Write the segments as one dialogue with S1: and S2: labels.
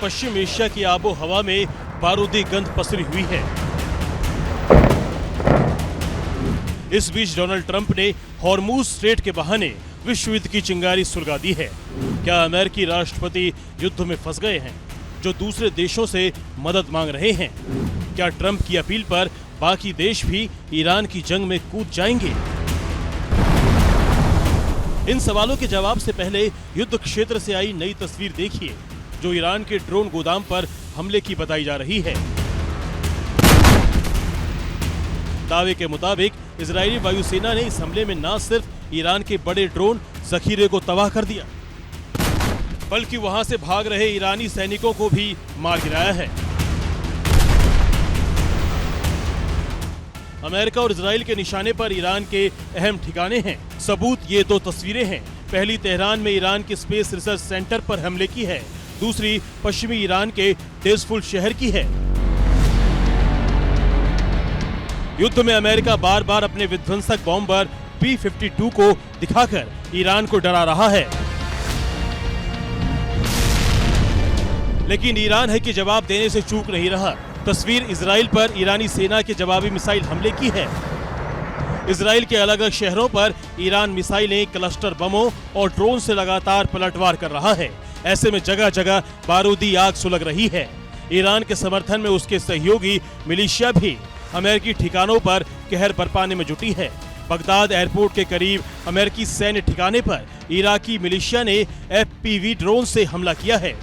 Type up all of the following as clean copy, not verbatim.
S1: पश्चिम Asia की आबो हवा में बारूदी गंध पसरी हुई है। इस बीच डोनाल्ड ट्रंप ने हॉर्मुज स्ट्रेट के बहाने विश्व युद्ध की चिंगारी सुलगा दी है। क्या अमेरिकी राष्ट्रपति युद्ध में फंस गए हैं, जो दूसरे देशों से मदद मांग रहे हैं? क्या ट्रंप की अपील पर बाकी देश भी ईरान की जंग में कूद जाएंगे? इन सवालों के जवाब से पहले युद्ध क्षेत्र से आई नई तस्वीर देखिए, जो ईरान के ड्रोन गोदाम पर हमले की बताई जा रही है। दावे के मुताबिक इजरायली वायुसेना ने इस हमले में न सिर्फ ईरान के बड़े ड्रोन जखीरे को तबाह कर दिया, बल्कि वहां से भाग रहे ईरानी सैनिकों को भी मार गिराया है। अमेरिका और इजराइल के निशाने पर ईरान के अहम ठिकाने हैं। सबूत ये दो तस्वीरें हैं। पहली तेहरान में ईरान के स्पेस रिसर्च सेंटर पर हमले की है, दूसरी पश्चिमी ईरान के डेजफुल शहर की है। युद्ध में अमेरिका बार बार अपने विध्वंसक बॉम्बर P-52 को दिखाकर ईरान को डरा रहा है, लेकिन ईरान है कि जवाब देने से चूक नहीं रहा। तस्वीर इजराइल पर ईरानी सेना के जवाबी मिसाइल हमले की है। इजराइल के अलग अलग शहरों पर ईरान मिसाइलें, क्लस्टर बमों और ड्रोन से लगातार पलटवार कर रहा है। ऐसे में जगह जगह बारूदी आग सुलग रही है। ईरान के समर्थन में उसके सहयोगी मिलिशिया भी अमेरिकी ठिकानों पर कहर बरपाने में जुटी है। बगदाद एयरपोर्ट के करीब अमेरिकी सैन्य ठिकाने पर इराकी मिलिशिया ने FPV ड्रोन से हमला किया है।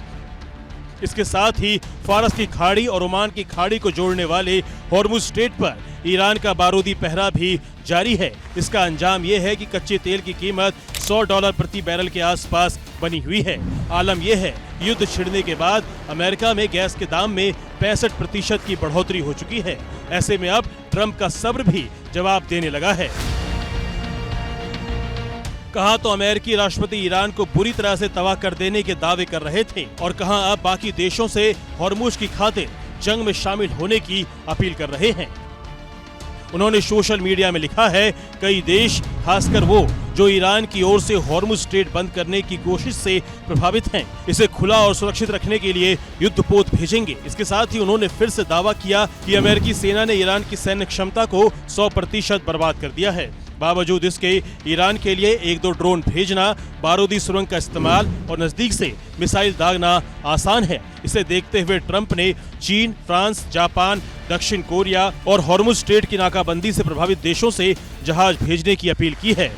S1: इसके साथ ही फारस की खाड़ी और ओमान की खाड़ी को जोड़ने वाले हॉर्मुज स्ट्रेट पर ईरान का बारूदी पहरा भी जारी है। इसका अंजाम यह है कि कच्चे तेल की कीमत $100 प्रति बैरल के आसपास बनी हुई है। आलम यह है, युद्ध छिड़ने के बाद अमेरिका में गैस के दाम में 65% की बढ़ोतरी हो चुकी है। ऐसे में अब ट्रंप का सब्र भी जवाब देने लगा है। कहा तो अमेरिकी राष्ट्रपति ईरान को बुरी तरह से तबाह कर देने के दावे कर रहे थे, और कहा अब बाकी देशों से हॉर्मुज की खातिर जंग में शामिल होने की अपील कर रहे हैं। उन्होंने सोशल मीडिया में लिखा है, कई देश, खासकर वो जो ईरान की ओर से हॉर्मुज स्ट्रेट बंद करने की कोशिश से प्रभावित हैं, इसे खुला और सुरक्षित रखने के लिए युद्धपोत भेजेंगे। इसके साथ ही उन्होंने फिर से दावा किया कि अमेरिकी सेना ने ईरान की सैन्य क्षमता को 100% बर्बाद कर दिया है। बावजूद इसके ईरान के लिए 1-2 ड्रोन भेजना, बारूदी सुरंग का इस्तेमाल और नजदीक से मिसाइल दागना आसान है। इसे देखते हुए ट्रंप ने चीन, फ्रांस, जापान, दक्षिण कोरिया और हॉर्मुज स्ट्रेट की नाकाबंदी से प्रभावित देशों से जहाज भेजने की अपील की है।